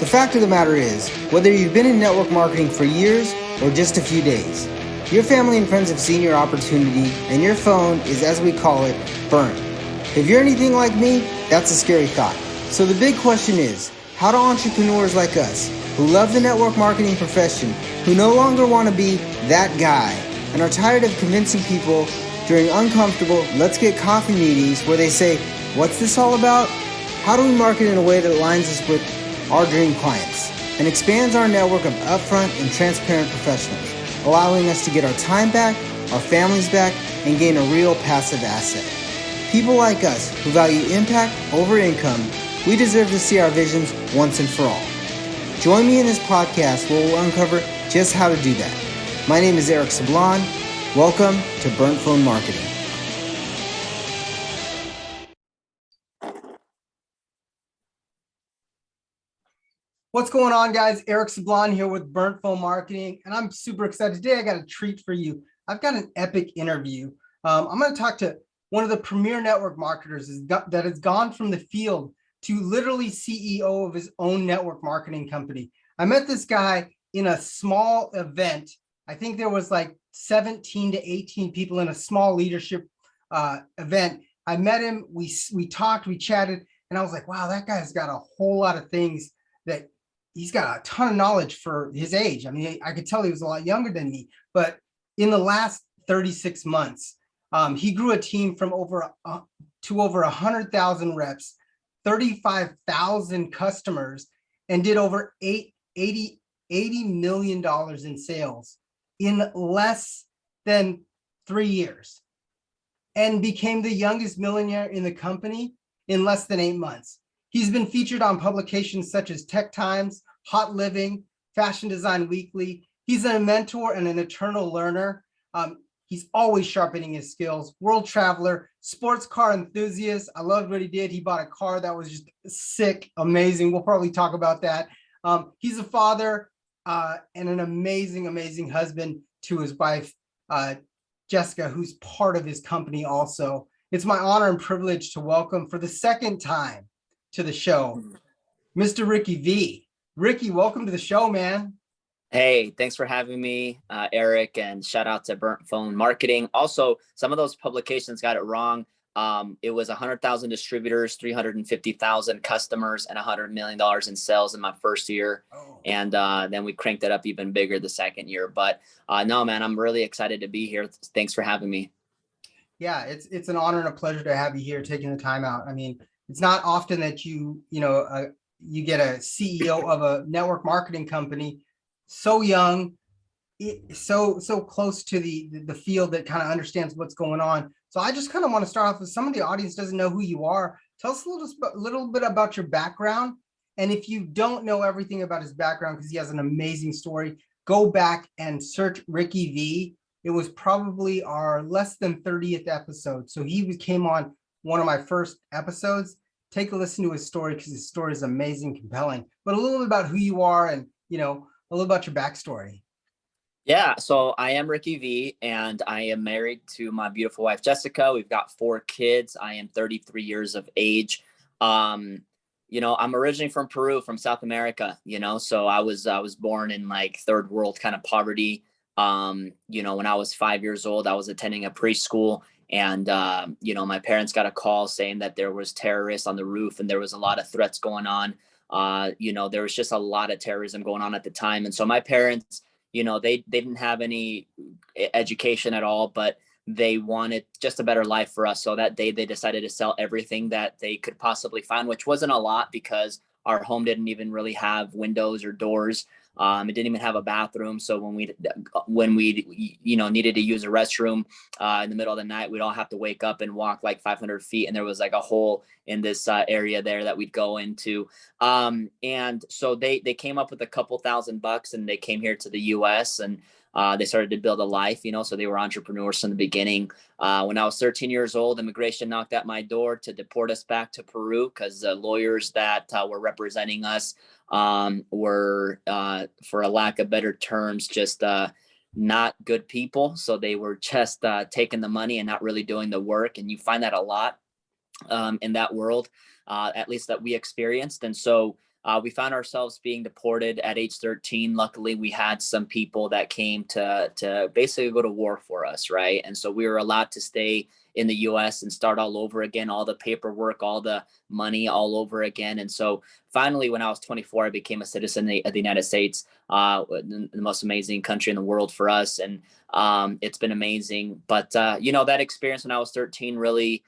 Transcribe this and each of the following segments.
The fact of the matter is, whether you've been in network marketing for years or just a few days, your family and friends have seen your opportunity and your phone is, as we call it, burnt. If you're anything like me, that's a scary thought. So the big question is, how do entrepreneurs like us, who love the network marketing profession, who no longer want to be that guy, and are tired of convincing people during uncomfortable let's get coffee meetings where they say, what's this all about? How do we market in a way that aligns us with our dream clients and expands our network of upfront and transparent professionals, allowing us to get our time back, our families back, and gain a real passive asset? People like us who value impact over income, we deserve to see our visions once and for all. Join me in this podcast where we'll uncover just how to do that. My name is Eric Sablon. Welcome to Burnt Phone Marketing. What's going on, guys? Eric Sablon here with Burnt Phone Marketing, and I'm super excited. Today I got a treat for you. I've got an epic interview. I'm going to talk to one of the premier network marketers that has gone from the field to literally CEO of his own network marketing company. I met this guy in a small event. I think there was like 17 to 18 people in a small leadership event. I met him, we talked, we chatted, and I was like, wow, that guy's got a whole lot of things that he's got a ton of knowledge for his age. I mean, I could tell he was a lot younger than me, but in the last 36 months, he grew a team from over 100,000 reps, 35,000 customers, and did over $80 million in sales in less than 3 years, and became the youngest millionaire in the company in less than 8 months. He's been featured on publications such as Tech Times, Hot Living, Fashion Design Weekly. He's a mentor and an eternal learner. He's always sharpening his skills. World traveler, sports car enthusiast. I loved what he did. He bought a car that was just sick, amazing. We'll probably talk about that. He's a father and an amazing, amazing husband to his wife, Jessica, who's part of his company also. It's my honor and privilege to welcome for the second time to the show, Mr. Ricky V. Ricky, welcome to the show, man. Hey, thanks for having me, Eric, and shout out to Burnt Phone Marketing. Also, some of those publications got it wrong. It was 100,000 distributors, 350,000 customers, and $100 million in sales in my first year. Oh. And then we cranked it up even bigger the second year. But no, man, I'm really excited to be here. Thanks for having me. Yeah, it's an honor and a pleasure to have you here, taking the time out. I mean, it's not often that you get a CEO of a network marketing company so young, so close to the field that kind of understands what's going on. So I just kind of want to start off with, some of the audience doesn't know who you are. Tell us a little bit about your background. And if you don't know everything about his background, because he has an amazing story, go back and search Ricky V. It was probably our less than 30th episode. So he came on one of my first episodes. Take a listen to his story, because his story is amazing, compelling. But a little bit about who you are and, a little about your backstory. Yeah, so I am Ricky V, and I am married to my beautiful wife, Jessica. We've got 4 kids. I am 33 years of age. I'm originally from Peru, from South America, so I was born in like third world kind of poverty. When I was 5 years old, I was attending a preschool, and, my parents got a call saying that there was terrorists on the roof and there was a lot of threats going on. There was just a lot of terrorism going on at the time. And so my parents, they didn't have any education at all, but they wanted just a better life for us. So that day they decided to sell everything that they could possibly find, which wasn't a lot because our home didn't even really have windows or doors. It didn't even have a bathroom. So when we needed to use a restroom in the middle of the night, we'd all have to wake up and walk like 500 feet. And there was like a hole in this area there that we'd go into. And so they came up with a couple $1,000 and they came here to the US, and they started to build a life, so they were entrepreneurs from the beginning. When I was 13 years old, immigration knocked at my door to deport us back to Peru, because the lawyers that were representing us were, for a lack of better terms, just not good people. So they were just taking the money and not really doing the work. And you find that a lot in that world, at least that we experienced. And so we found ourselves being deported at age 13. Luckily, we had some people that came to basically go to war for us, right? And so we were allowed to stay in the US and start all over again, all the paperwork, all the money all over again. And so finally, when I was 24, I became a citizen of the United States, the most amazing country in the world for us. And it's been amazing. But, that experience when I was 13 really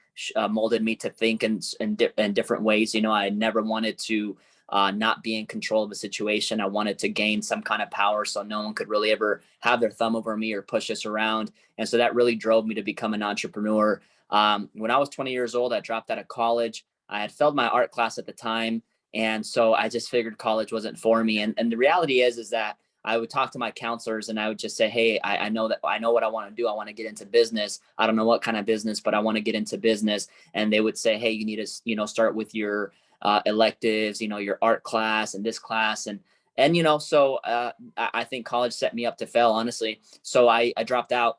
molded me to think in different ways. I never wanted to not be in control of a situation. I wanted to gain some kind of power so no one could really ever have their thumb over me or push us around. And so that really drove me to become an entrepreneur. When I was 20 years old, I dropped out of college. I had failed my art class at the time. And so I just figured college wasn't for me. And the reality is that I would talk to my counselors and I would just say, hey, I know what I want to do. I want to get into business. I don't know what kind of business, but I want to get into business. And they would say, hey, you need to, start with your electives, your art class and this class. So I think college set me up to fail, honestly. So I dropped out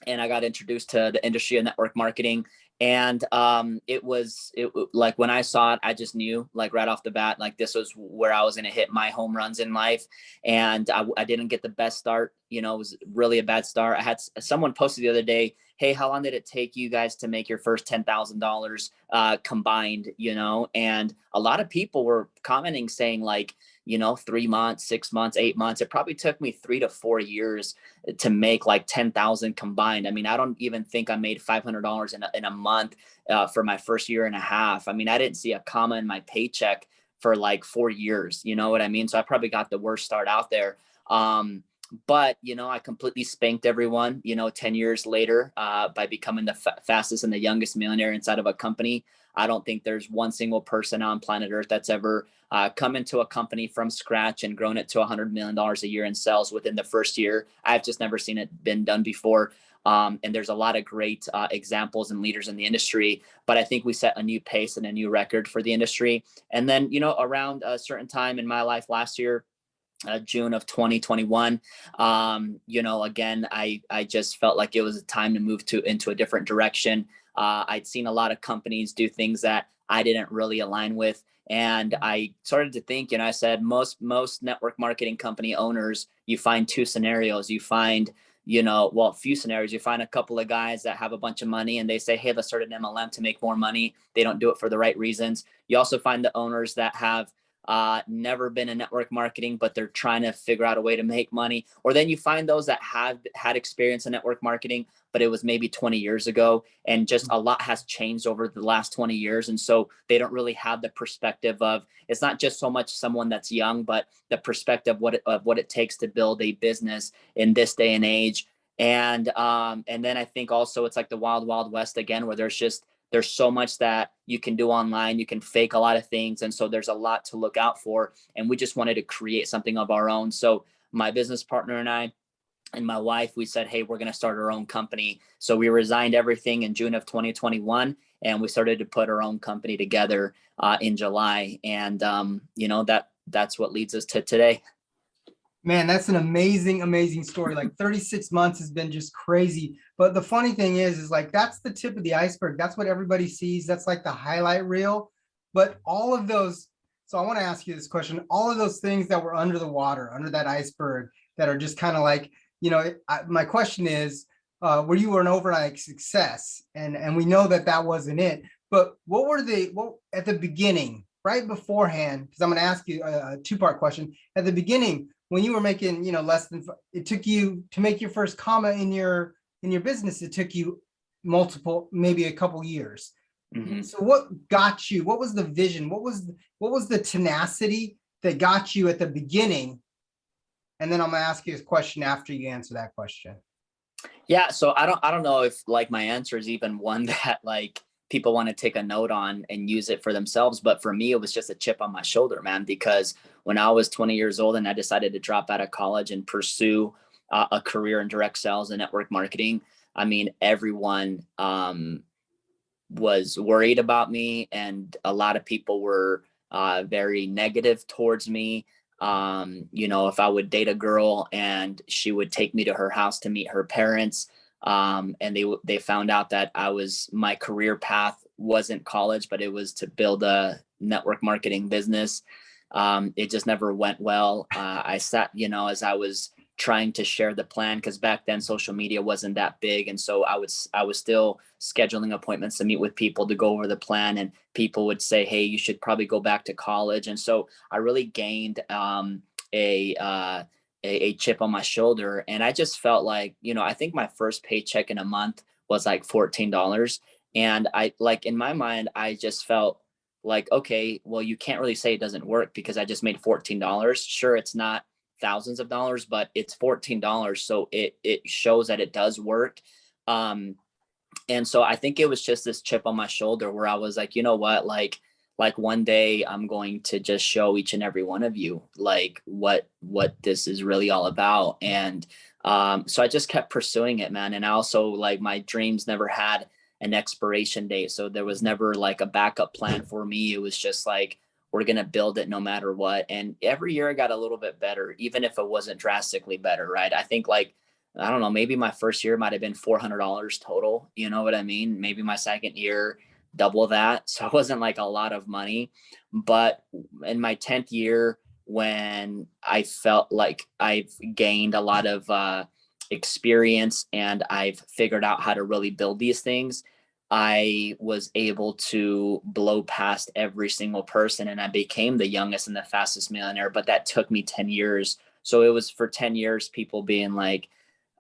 and I got introduced to the industry of network marketing. And it like when I saw it, I just knew like right off the bat, like this was where I was going to hit my home runs in life. And I didn't get the best start. It was really a bad start. I had someone posted the other day, hey, how long did it take you guys to make your first $10,000 combined? And a lot of people were commenting saying like, 3 months, 6 months, 8 months. It probably took me 3 to 4 years to make like 10,000 combined. I mean, I don't even think I made $500 in a month for my first year and a half. I mean, I didn't see a comma in my paycheck for like 4 years. You know what I mean? So I probably got the worst start out there. But, I completely spanked everyone, 10 years later by becoming the fastest and the youngest millionaire inside of a company. I don't think there's one single person on planet Earth that's ever come into a company from scratch and grown it to $100 million a year in sales within the first year. I've just never seen it been done before. And there's a lot of great examples and leaders in the industry, but I think we set a new pace and a new record for the industry. And then, around a certain time in my life last year, June of 2021, again, I just felt like it was a time to move into a different direction. I'd seen a lot of companies do things that I didn't really align with. And I started to think, I said, most network marketing company owners, you find two scenarios. You find, a few scenarios. You find a couple of guys that have a bunch of money and they say, hey, let's start an MLM to make more money. They don't do it for the right reasons. You also find the owners that have never been in network marketing, but they're trying to figure out a way to make money. Or then you find those that have had experience in network marketing, but it was maybe 20 years ago. And just a lot has changed over the last 20 years. And so they don't really have the perspective of, it's not just so much someone that's young, but the perspective of what it takes to build a business in this day and age. And then I think also it's like the wild, wild west again, where there's so much that you can do online. You can fake a lot of things. And so there's a lot to look out for. And we just wanted to create something of our own. So my business partner and I and my wife, we said, hey, we're going to start our own company. So we resigned everything in June of 2021. And we started to put our own company together in July. And, that's what leads us to today. Man, that's an amazing, amazing story. Like 36 months has been just crazy. But the funny thing is like, that's the tip of the iceberg. That's what everybody sees. That's like the highlight reel. But all of those, so I want to ask you this question, all of those things that were under the water, under that iceberg, that are just kind of like, my question is, where you were an overnight success, and we know that wasn't it. But what at the beginning, right beforehand, because I'm going to ask you a two-part question. At the beginning, when you were making, less than, it took you to make your first comma in your business, it took you multiple, maybe a couple years. Mm-hmm. So what got you? What was the vision? What was the tenacity that got you at the beginning? And then I'm gonna ask you a question after you answer that question. Yeah. So I don't know if like my answer is even one that like people want to take a note on and use it for themselves. But for me, it was just a chip on my shoulder, man, because when I was 20 years old and I decided to drop out of college and pursue a career in direct sales and network marketing, I mean, everyone was worried about me, and a lot of people were very negative towards me. If I would date a girl and she would take me to her house to meet her parents, and they found out that my career path wasn't college, but it was to build a network marketing business. It just never went well. I sat, as I was trying to share the plan, because back then social media wasn't that big, and so I was still scheduling appointments to meet with people to go over the plan, and people would say, hey, you should probably go back to college. And so I really gained a a chip on my shoulder, and I just felt like, I think my first paycheck in a month was like $14. And I, like, in my mind, I just felt like, okay, well, you can't really say it doesn't work because I just made $14. Sure, it's not thousands of dollars, but it's $14. So it shows that it does work. Um, and so I think it was just this chip on my shoulder where I was like, you know what, like one day I'm going to just show each and every one of you like what this is really all about. And so I just kept pursuing it, man. And I also, like, my dreams never had an expiration date, so there was never like a backup plan for me. It was just like, we're going to build it no matter what. And every year I got a little bit better, even if it wasn't drastically better, right? I think, like, I don't know, maybe my first year might have been $400 total. You know what I mean? Maybe my second year, double that. So it wasn't like a lot of money. But in my 10th year, when I felt like I've gained a lot of experience and I've figured out how to really build these things, I was able to blow past every single person, and I became the youngest and the fastest millionaire. But that took me 10 years. So it was for 10 years, people being like,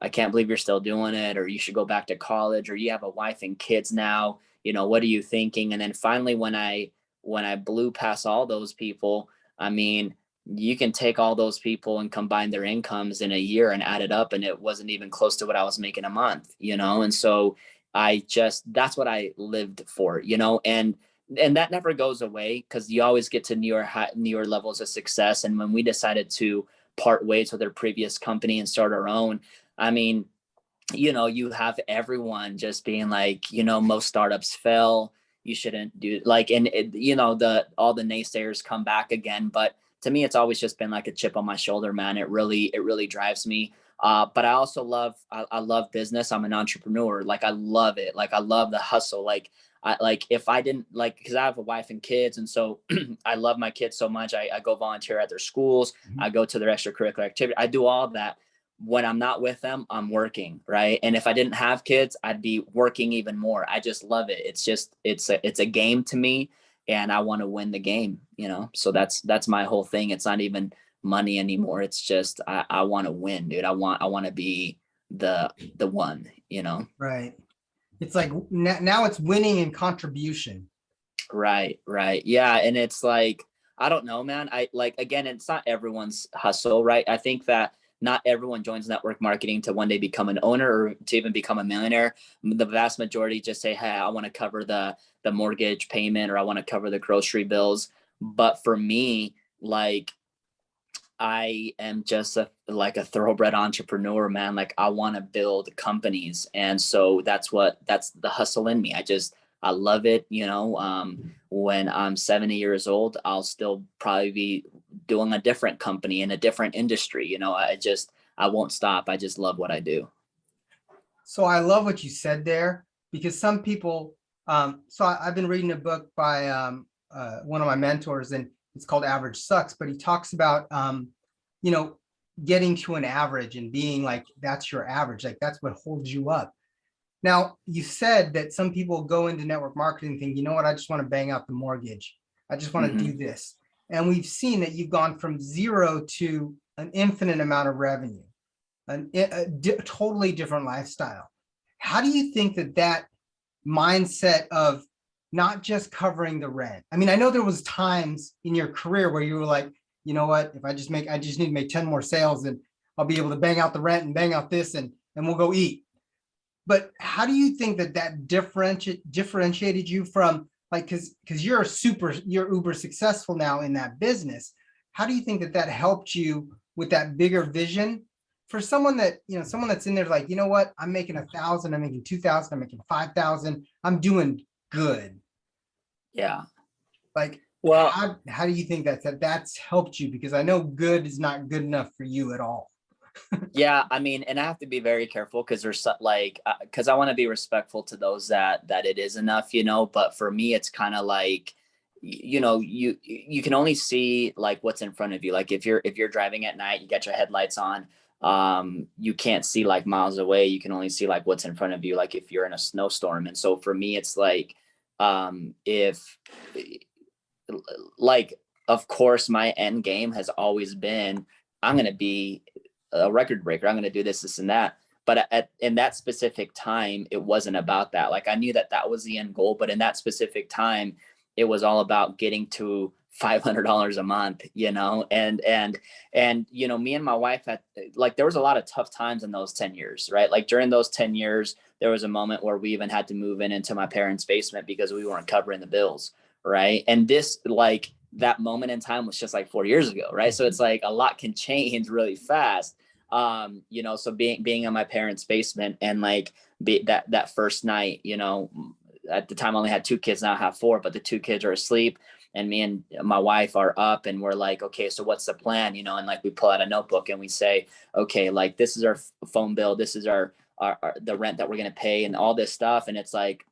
I can't believe you're still doing it, or you should go back to college, or you have a wife and kids now, what are you thinking? And then finally, when I blew past all those people, I mean, you can take all those people and combine their incomes in a year and add it up, and it wasn't even close to what I was making a month. And so that's what I lived for, and that never goes away, because you always get to newer levels of success. And when we decided to part ways with our previous company and start our own, I mean, you have everyone just being like, most startups fail. You shouldn't do, like, and all the naysayers come back again. But to me, it's always just been like a chip on my shoulder, man. It really drives me. But I also I love business. I'm an entrepreneur. Like, I love it. Like, I love the hustle. Like, if I didn't, like, because I have a wife and kids, and so I love my kids so much. I go volunteer at their schools. Mm-hmm. I go to their extracurricular activity. I do all of that. When I'm not with them, I'm working, right? And if I didn't have kids, I'd be working even more. I just love it. It's a game to me, and I want to win the game, So that's my whole thing. It's not even money anymore. It's just I want to win, dude. I want to be the one, Right. It's like now it's winning and contribution. Right. Yeah, and it's like, I don't know, man. Again, it's not everyone's hustle, right? I think that not everyone joins network marketing to one day become an owner or to even become a millionaire. The vast majority just say, hey, I want to cover the mortgage payment, or I want to cover the grocery bills. But for me, like, I am just a thoroughbred entrepreneur, man. Like, I want to build companies. And so that's the hustle in me. I love it. When I'm 70 years old, I'll still probably be doing a different company in a different industry. I won't stop. I just love what I do. So I love what you said there, because some people, so I've been reading a book by one of my mentors, and it's called Average Sucks, but he talks about, getting to an average and being like, that's your average. Like, that's what holds you up. Now, you said that some people go into network marketing and think, you know what, I just want to bang out the mortgage. I just want to do this. And we've seen that you've gone from zero to an infinite amount of revenue, a totally different lifestyle. How do you think that mindset of not just covering the rent? I mean, I know there was times in your career where you were like, you know what, if I just need to make 10 more sales, and I'll be able to bang out the rent and bang out this, and we'll go eat. But how do you think that differentiated you from, like, because you're uber successful now in that business? How do you think that helped you with that bigger vision for someone that's in there like, you know what, I'm making 1,000, I'm making 2,000, I'm making 5,000, I'm doing good. Yeah. Like, well, how do you think that's helped you? Because I know good is not good enough for you at all. Yeah, I mean, and I have to be very careful, because there's because I want to be respectful to those that it is enough, but for me, it's kind of like, you know, you can only see like what's in front of you. Like if you're driving at night, you got your headlights on, you can't see like miles away. You can only see like what's in front of you, like if you're in a snowstorm. And so for me, it's like, if like, of course, my end game has always been, I'm going to be a record breaker. I'm going to do this, and that. But in that specific time, it wasn't about that. Like I knew that that was the end goal, but in that specific time, it was all about getting to $500 a month, you know, and, you know, me and my wife had, like, there was a lot of tough times in those 10 years, right? Like during those 10 years, there was a moment where we even had to move into my parents' basement because we weren't covering the bills. Right. And this, like, that moment in time was just like 4 years ago. Right. So it's like a lot can change really fast. You know, so being in my parents' basement and like that first night, you know, at the time I only had 2 kids, now I have 4, but the 2 kids are asleep and me and my wife are up and we're like, okay, so what's the plan? You know, and like we pull out a notebook and we say, okay, like this is our phone bill, this is our the rent that we're going to pay and all this stuff. And it's like,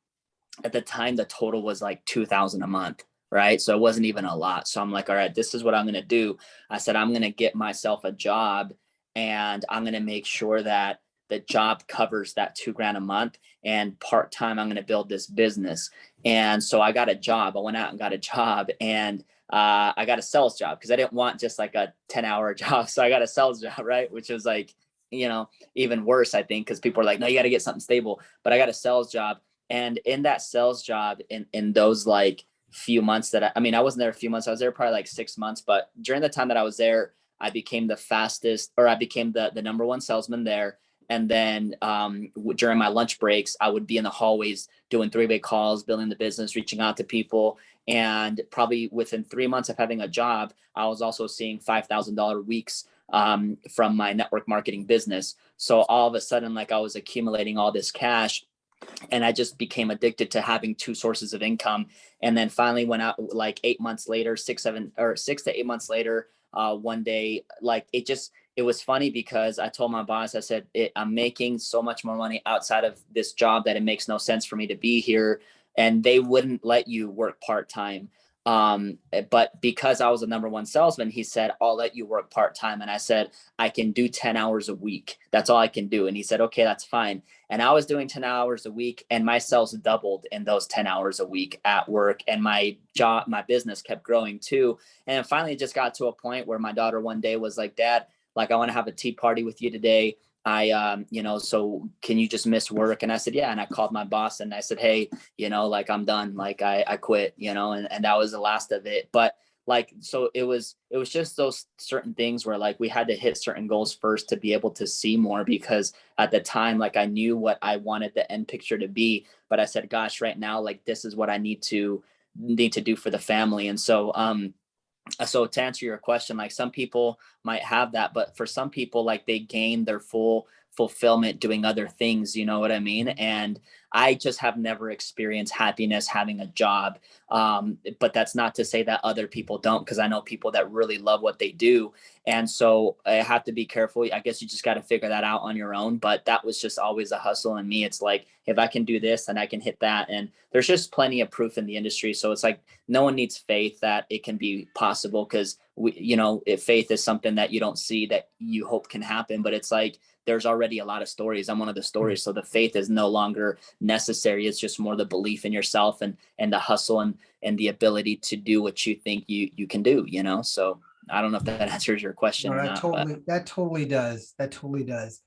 at the time, the total was like 2,000 a month. Right. So it wasn't even a lot. So I'm like, all right, this is what I'm going to do. I said, I'm going to get myself a job and I'm going to make sure that the job covers that $2,000 a month, and part-time, I'm going to build this business. And so I got a job. I went out and got a job, and I got a sales job because I didn't want just like a 10-hour job. So I got a sales job, right. Which was like, you know, even worse, I think, because people are like, no, you got to get something stable. But I got a sales job. And in that sales job, in those like few months that I mean, I wasn't there a few months, I was there probably like 6 months, but during the time that I was there, I became the fastest, or I became the number one salesman there. And then during my lunch breaks, I would be in the hallways doing 3-way calls, building the business, reaching out to people. And probably within 3 months of having a job, I was also seeing $5,000 weeks from my network marketing business. So all of a sudden, like I was accumulating all this cash, and I just became addicted to having 2 sources of income. And then finally went out like 8 months later, 6 to 8 months later, one day, like it was funny because I told my boss, I said, I'm making so much more money outside of this job that it makes no sense for me to be here. And they wouldn't let you work part-time. But because I was the number one salesman, he said, I'll let you work part-time. And I said, I can do 10 hours a week. That's all I can do. And he said, okay, that's fine. And I was doing 10 hours a week, and my sales doubled in those 10 hours a week at work. And my business kept growing too. And then finally it just got to a point where my daughter one day was like, Dad, like, I want to have a tea party with you today. You know, so can you just miss work? And I said, yeah. And I called my boss and I said, hey, you know, like I'm done, like I quit, you know, and that was the last of it. But like, so it was just those certain things where like we had to hit certain goals first to be able to see more, because at the time, like I knew what I wanted the end picture to be, but I said, gosh, right now, like this is what I need to do for the family. And so to answer your question, like some people might have that, but for some people, like they gain their full fulfillment doing other things, you know what I mean? And I just have never experienced happiness having a job. But that's not to say that other people don't, because I know people that really love what they do. And so I have to be careful. I guess you just got to figure that out on your own. But that was just always a hustle in me. It's like, if I can do this, then I can hit that. And there's just plenty of proof in the industry. So it's like, no one needs faith that it can be possible, because you know, if faith is something that you don't see that you hope can happen, but it's like, there's already a lot of stories. I'm one of the stories. So the faith is no longer necessary. It's just more the belief in yourself and the hustle and the ability to do what you think you can do, you know? So I don't know if that answers your question No, or that not. totally does. That totally does.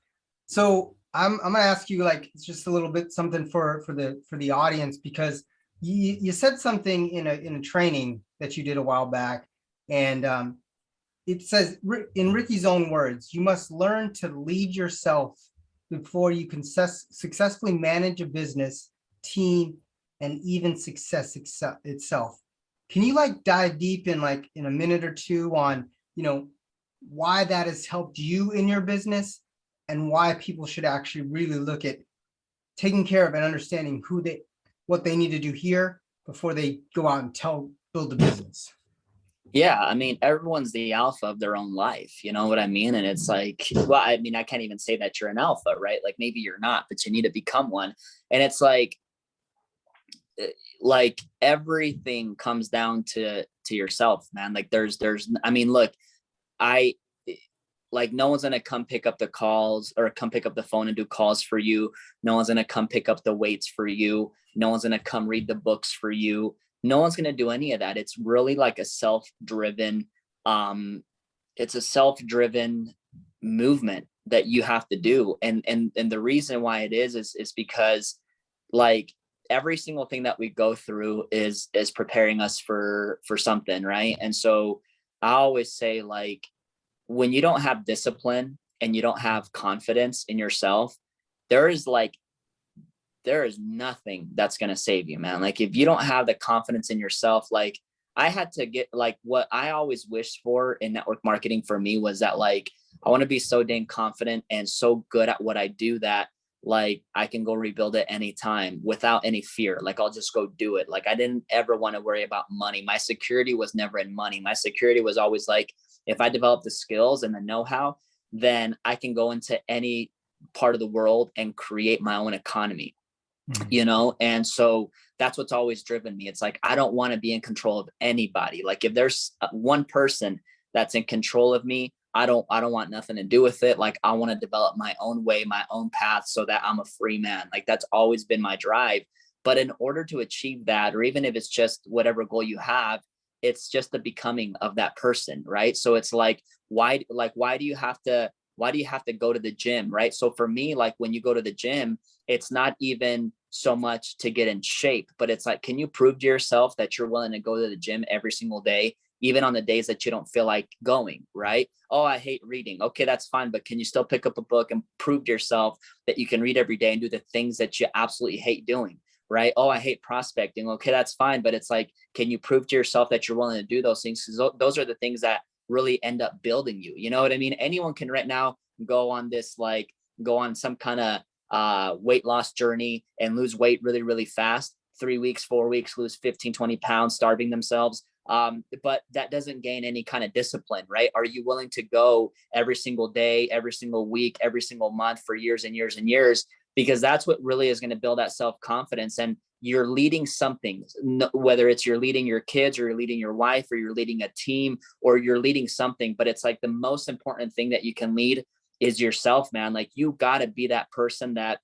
So I'm gonna ask you, like, it's just a little bit something for the audience, because you said something in a training that you did a while back, and it says, in Ricky's own words, you must learn to lead yourself before you can successfully manage a business, team, and even success itself. Can you like dive deep in like in a minute or two on, you know, why that has helped you in your business, and why people should actually really look at taking care of and understanding what they need to do here before they go out and build a business? Yeah, I mean, everyone's the alpha of their own life, you know what I mean? And it's like, well, I mean, I can't even say that you're an alpha, right? Like maybe you're not, but you need to become one. And it's like, like everything comes down to yourself, man. Like there's, I mean, look, I like no one's going to come pick up the calls or come pick up the phone and do calls for you. No one's going to come pick up the weights for you. No one's going to come read the books for you. No one's going to do any of that. It's really like a self-driven, it's a self-driven movement that you have to do. And the reason why it is because like every single thing that we go through is preparing us for something. Right. And so I always say, like, when you don't have discipline and you don't have confidence in yourself, there is nothing that's going to save you, man. Like if you don't have the confidence in yourself, like I had to get, like, what I always wished for in network marketing for me was that, like, I want to be so dang confident and so good at what I do that like I can go rebuild it anytime without any fear. Like I'll just go do it. Like I didn't ever want to worry about money. My security was never in money. My security was always like, if I develop the skills and the know-how, then I can go into any part of the world and create my own economy, you know? And so that's what's always driven me. It's like, I don't want to be in control of anybody. Like if there's one person that's in control of me, I don't want nothing to do with it. Like I want to develop my own way, my own path so that I'm a free man. Like that's always been my drive. But in order to achieve that, or even if it's just whatever goal you have, it's just the becoming of that person. Right. So it's like, why do you have to go to the gym? Right. So for me, like when you go to the gym, it's not even so much to get in shape, but it's like, can you prove to yourself that you're willing to go to the gym every single day, even on the days that you don't feel like going? Right. Oh, I hate reading. Okay, that's fine. But can you still pick up a book and prove to yourself that you can read every day and do the things that you absolutely hate doing? Right. Oh, I hate prospecting. Okay, that's fine. But it's like, can you prove to yourself that you're willing to do those things? Because those are the things that really end up building you. You know what I mean? Anyone can right now go on some kind of weight loss journey and lose weight really, really fast. 3 weeks, 4 weeks, lose 15, 20 pounds, starving themselves. But that doesn't gain any kind of discipline, right? Are you willing to go every single day, every single week, every single month for years and years and years? Because that's what really is going to build that self-confidence. And you're leading something, whether it's you're leading your kids or you're leading your wife or you're leading a team or you're leading something. But it's like the most important thing that you can lead is yourself, man. Like you got to be that person that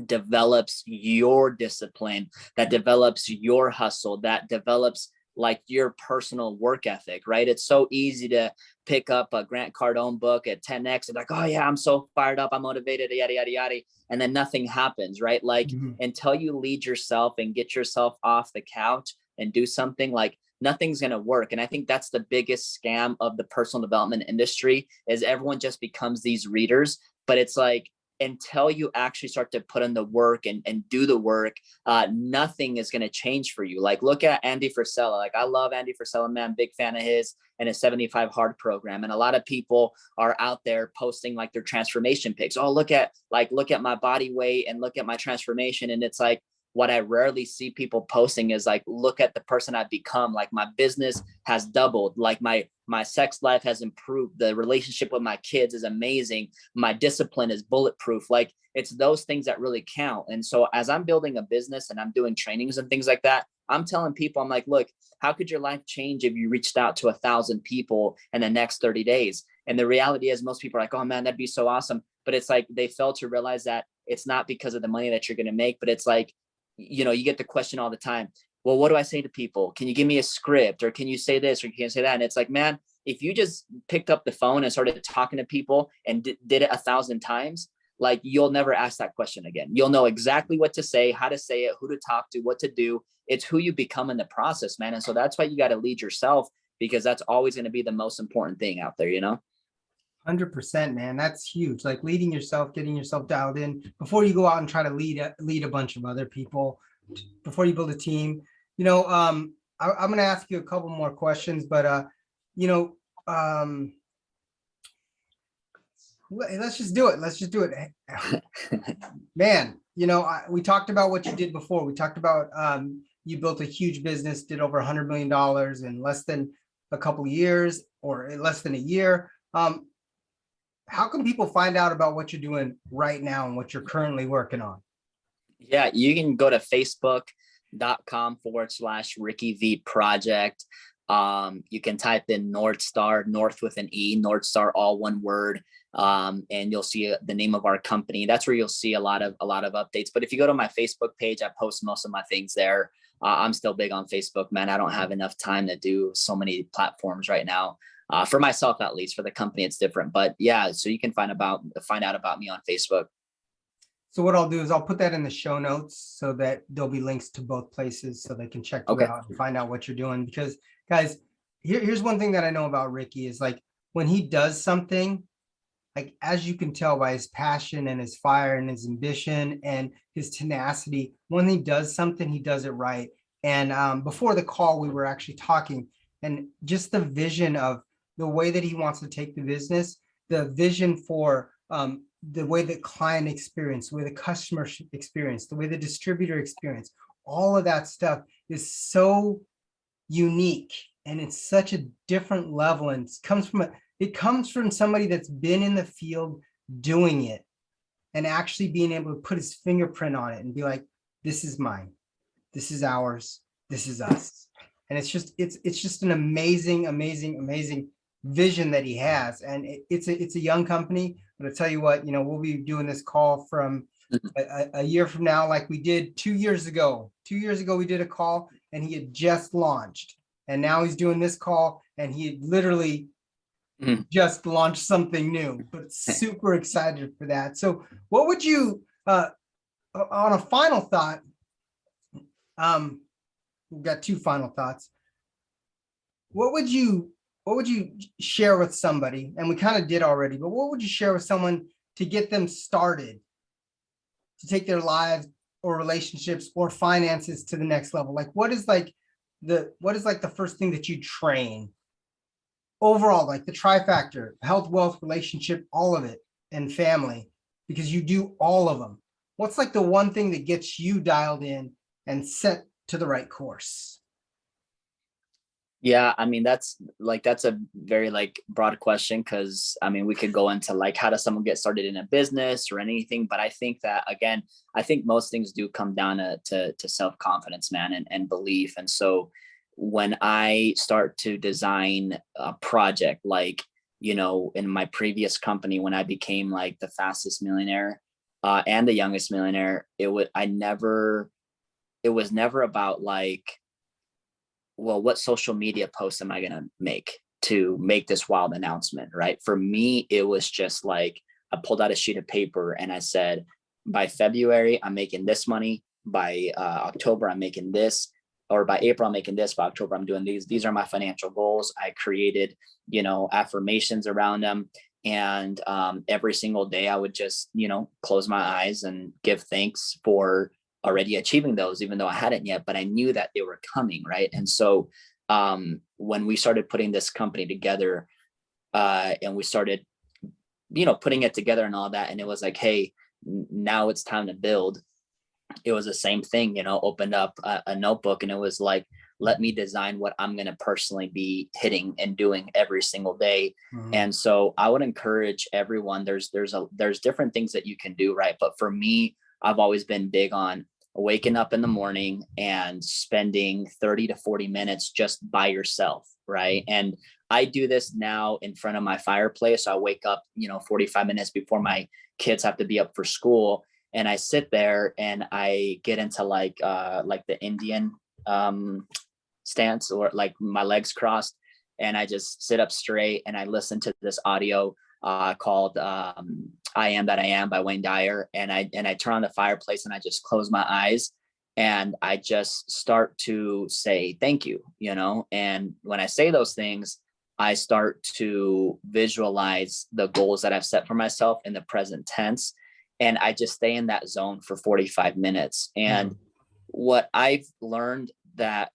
develops your discipline, that develops your hustle, that develops like your personal work ethic, right? It's so easy to pick up a Grant Cardone book at 10X and like, oh yeah, I'm so fired up, I'm motivated, yada, yada, yada. And then nothing happens, right? Like until you lead yourself and get yourself off the couch and do something, like nothing's going to work. And I think that's the biggest scam of the personal development industry is everyone just becomes these readers. But it's like, until you actually start to put in the work and do the work, nothing is going to change for you. Like look at Andy Frisella. Like I love Andy Frisella, man, big fan of his and his 75 hard program. And a lot of people are out there posting like their transformation pics. Oh, look at my body weight and look at my transformation. And it's like, what I rarely see people posting is like, look at the person I've become. Like my business has doubled. Like my sex life has improved. The relationship with my kids is amazing. My discipline is bulletproof. Like it's those things that really count. And so as I'm building a business and I'm doing trainings and things like that, I'm telling people, I'm like, look, how could your life change if you reached out to 1,000 people in the next 30 days? And the reality is most people are like, oh man, that'd be so awesome. But it's like, they fail to realize that it's not because of the money that you're going to make, but it's like, you know, you get the question all the time. Well, what do I say to people? Can you give me a script or can you say this or can you say that? And it's like, man, if you just picked up the phone and started talking to people and did it 1,000 times, like you'll never ask that question again. You'll know exactly what to say, how to say it, who to talk to, what to do. It's who you become in the process, man. And so that's why you got to lead yourself, because that's always going to be the most important thing out there, you know? 100%, man. That's huge. Like leading yourself, getting yourself dialed in before you go out and try to lead a bunch of other people, before you build a team. You know, I'm going to ask you a couple more questions, but you know, let's just do it. Let's just do it, man. You know, we talked about what you did before. We talked about you built a huge business, did over $100 million in less than a couple of years or in less than a year. How can people find out about what you're doing right now and what you're currently working on? Yeah, you can go to Facebook, Facebook.com/Ricky V Project. You can type in North Star, North with an E, North Star, all one word. And you'll see the name of our company. That's where you'll see a lot of updates. But if you go to my Facebook page, I post most of my things there. I'm still big on Facebook, man. I don't have enough time to do so many platforms right now. For myself, at least. For the company, it's different. But yeah, so you can find out about me on Facebook. So what I'll do is I'll put that in the show notes so that there'll be links to both places so they can check you out and find out what you're doing. Because guys, here's one thing that I know about Ricky is like when he does something, like as you can tell by his passion and his fire and his ambition and his tenacity, when he does something, he does it right. And before the call, we were actually talking, and just the vision of the way that he wants to take the business, the vision for the way the client experience, the way the customer experience, the way the distributor experience, all of that stuff is so unique, and it's such a different level, and it comes from somebody that's been in the field doing it and actually being able to put his fingerprint on it and be like, this is mine, this is ours, this is us. And it's just an amazing vision that he has. And it's a young company, but I tell you what, we'll be doing this call from a year from now, like we did 2 years ago. 2 years ago, we did a call and he had just launched, and now he's doing this call and he literally just launched something new, but super excited for that. So what would you, on a final thought, we've got two final thoughts. What would you share with somebody? And we kind of did already, but what would you share with someone to get them started, to take their lives or relationships or finances to the next level? Like what is the first thing that you train overall, like the trifactor, health, wealth, relationship, all of it, and family, because you do all of them? What's like the one thing that gets you dialed in and set to the right course? Yeah, I mean, that's a very broad question, because I mean, we could go into like, how does someone get started in a business or anything? But I think that, again, I think most things do come down to self-confidence, man, and belief. And so when I start to design a project, like, in my previous company, when I became like the fastest millionaire and the youngest millionaire, it was never about like, well, what social media post am I going to make to make this wild announcement, right? For me, it was just like, I pulled out a sheet of paper and I said, by February, I'm making this money. By October, I'm making this. Or by April, I'm making this. By October, I'm doing these. These are my financial goals. I created, affirmations around them. And every single day I would just, close my eyes and give thanks for already achieving those, even though I hadn't yet, but I knew that they were coming. Right. And so when we started putting this company together and we started, putting it together and all that, and it was like, hey, now it's time to build. It was the same thing, opened up a notebook, and it was like, let me design what I'm going to personally be hitting and doing every single day. Mm-hmm. And so I would encourage everyone, there's different things that you can do. Right. But for me, I've always been big on waking up in the morning and spending 30 to 40 minutes just by yourself. Right. And I do this now in front of my fireplace. I wake up, 45 minutes before my kids have to be up for school. And I sit there and I get into like the Indian stance, or like my legs crossed, and I just sit up straight and I listen to this audio called I Am That I Am by Wayne Dyer. And I turn on the fireplace and I just close my eyes and I just start to say thank you, and when I say those things, I start to visualize the goals that I've set for myself in the present tense. And I just stay in that zone for 45 minutes. And what I've learned that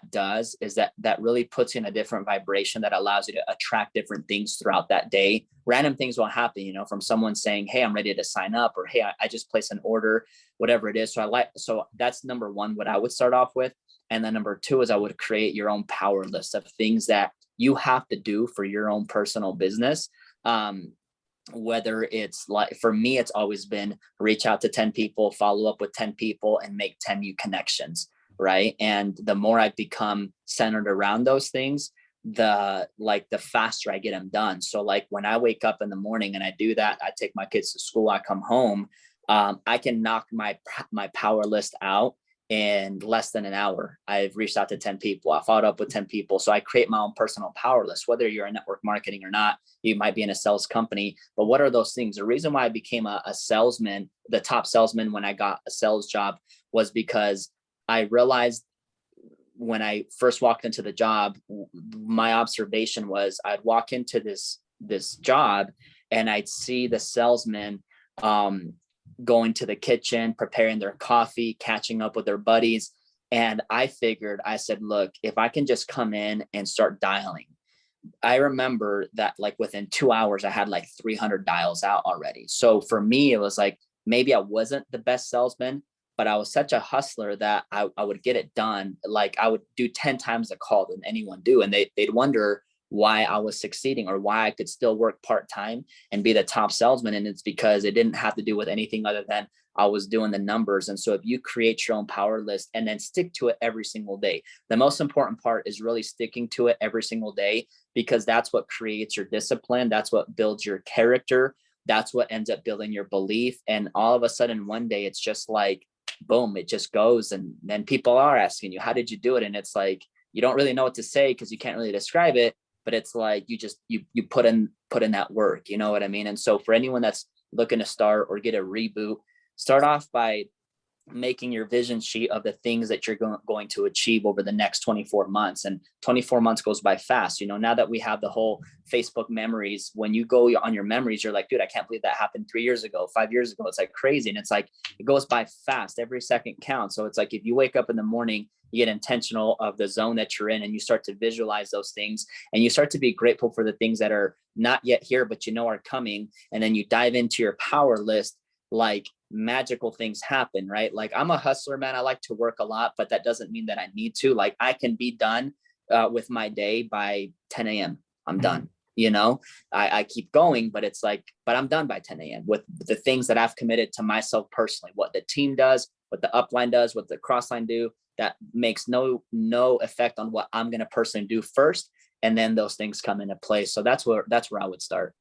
does is that really puts you in a different vibration that allows you to attract different things throughout that day. Random things will happen, from someone saying, hey, I'm ready to sign up, or hey, I just placed an order, whatever it is. So that's number one, what I would start off with. And then number two is I would create your own power list of things that you have to do for your own personal business. whether it's like, for me, it's always been reach out to 10 people, follow up with 10 people, and make 10 new connections. Right. And the more I've become centered around those things, the faster I get them done. So like when I wake up in the morning and I do that, I take my kids to school, I come home, I can knock my power list out in less than an hour. I've reached out to 10 people. I followed up with 10 people. So I create my own personal power list, whether you're in network marketing or not. You might be in a sales company, but what are those things? The reason why I became a salesman, the top salesman when I got a sales job, was because I realized when I first walked into the job, my observation was I'd walk into this job and I'd see the salesman going to the kitchen, preparing their coffee, catching up with their buddies. And I said, look, if I can just come in and start dialing. I remember that like within 2 hours, I had like 300 dials out already. So for me, it was like, maybe I wasn't the best salesman, but I was such a hustler that I would get it done. Like I would do 10 times the call than anyone do. And they'd wonder why I was succeeding or why I could still work part-time and be the top salesman. And it's because it didn't have to do with anything other than I was doing the numbers. And so if you create your own power list and then stick to it every single day, the most important part is really sticking to it every single day, because that's what creates your discipline. That's what builds your character. That's what ends up building your belief. And all of a sudden, one day, it's just like, boom, it just goes. And then people are asking you, how did you do it? And it's like, you don't really know what to say because you can't really describe it, but it's like, you put in that work, you know what I mean? And so for anyone that's looking to start or get a reboot, start off by making your vision sheet of the things that you're going to achieve over the next 24 months. And 24 months goes by fast. You know, now that we have the whole Facebook memories, when you go on your memories, you're like, dude, I can't believe that happened 3 years ago, 5 years ago. It's like crazy. And it's like, it goes by fast. Every second counts. So it's like, if you wake up in the morning, you get intentional of the zone that you're in and you start to visualize those things and you start to be grateful for the things that are not yet here, but you know are coming. And then you dive into your power list, like magical things happen, right? Like I'm a hustler, man. I like to work a lot, but that doesn't mean that I need to. Like I can be done with my day by 10 a.m. I'm done. You know, I keep going, but it's like, but I'm done by 10 a.m. with the things that I've committed to myself personally, what the team does, what the upline does, what the crossline do, that makes no effect on what I'm going to personally do first. And then those things come into place. So that's where I would start.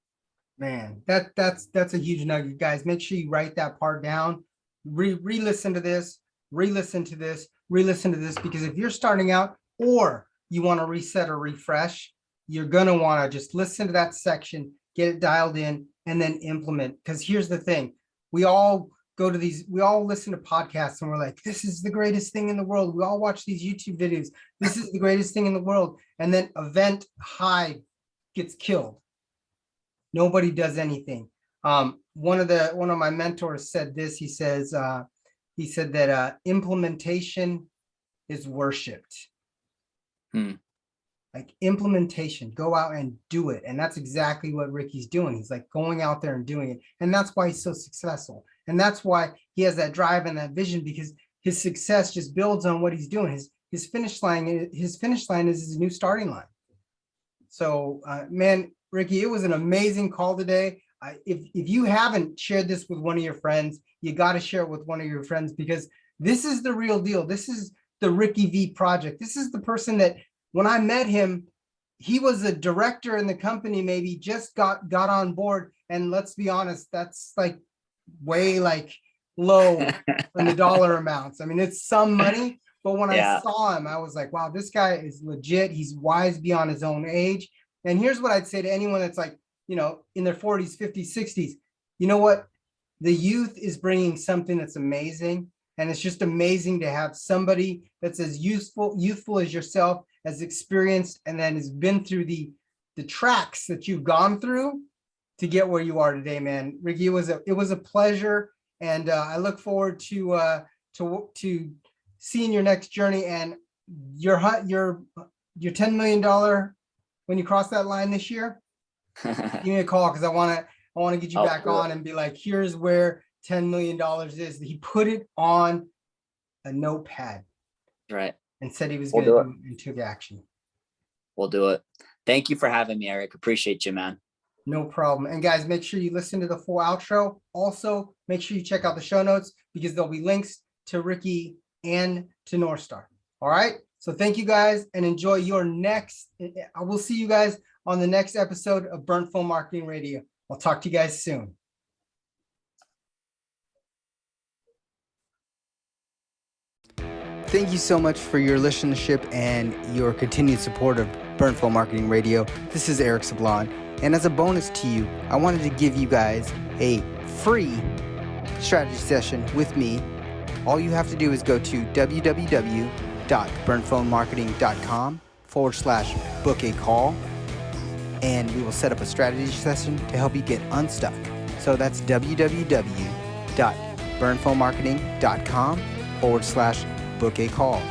Man, that's a huge nugget, guys. Make sure you write that part down. Re-listen to this, re-listen to this, re-listen to this, because if you're starting out or you want to reset or refresh, you're going to want to just listen to that section, get it dialed in, and then implement. Because here's the thing. We all listen to podcasts and we're like, this is the greatest thing in the world. We all watch these YouTube videos. This is the greatest thing in the world. And then event high gets killed. Nobody does anything. One of my mentors said this. He said that implementation is worshipped. Like implementation, go out and do it. And that's exactly what Ricky's doing. He's like going out there and doing it. And that's why he's so successful. And that's why he has that drive and that vision, because his success just builds on what he's doing. His finish line is his new starting line. So man, Ricky, it was an amazing call today. If you haven't shared this with one of your friends, you got to share it with one of your friends, because this is the real deal. This is the Ricky V project. This is the person that when I met him, he was a director in the company, maybe just got on board. And let's be honest, that's like way like low in the dollar amounts. I mean, it's some money, but when I saw him, I was like, wow, this guy is legit. He's wise beyond his own age. And here's what I'd say to anyone that's like, you know, in their 40s, 50s, 60s, you know what? The youth is bringing something that's amazing. And it's just amazing to have somebody that's as youthful as yourself, as experienced, and then has been through the tracks that you've gone through to get where you are today, man. Ricky, it was a pleasure. And I look forward to seeing your next journey and your $10 million when you cross that line this year. Give me a call, because I want to get you back on and be like, here's where $10 million is. He put it on a notepad, right, and said he was going to do it and took action. We'll do it. Thank you for having me, Eric. Appreciate you, man. No problem. And guys, make sure you listen to the full outro. Also, make sure you check out the show notes because there'll be links to Ricky and to North Star. All right. So thank you guys and enjoy your next. I will see you guys on the next episode of Burnt Phone Marketing Radio. I'll talk to you guys soon. Thank you so much for your listenership and your continued support of Burnt Phone Marketing Radio. This is Eric Sablon. And as a bonus to you, I wanted to give you guys a free strategy session with me. All you have to do is go to www.burnphonemarketing.com/book a call, and we will set up a strategy session to help you get unstuck. So that's www.burnphonemarketing.com/book a call.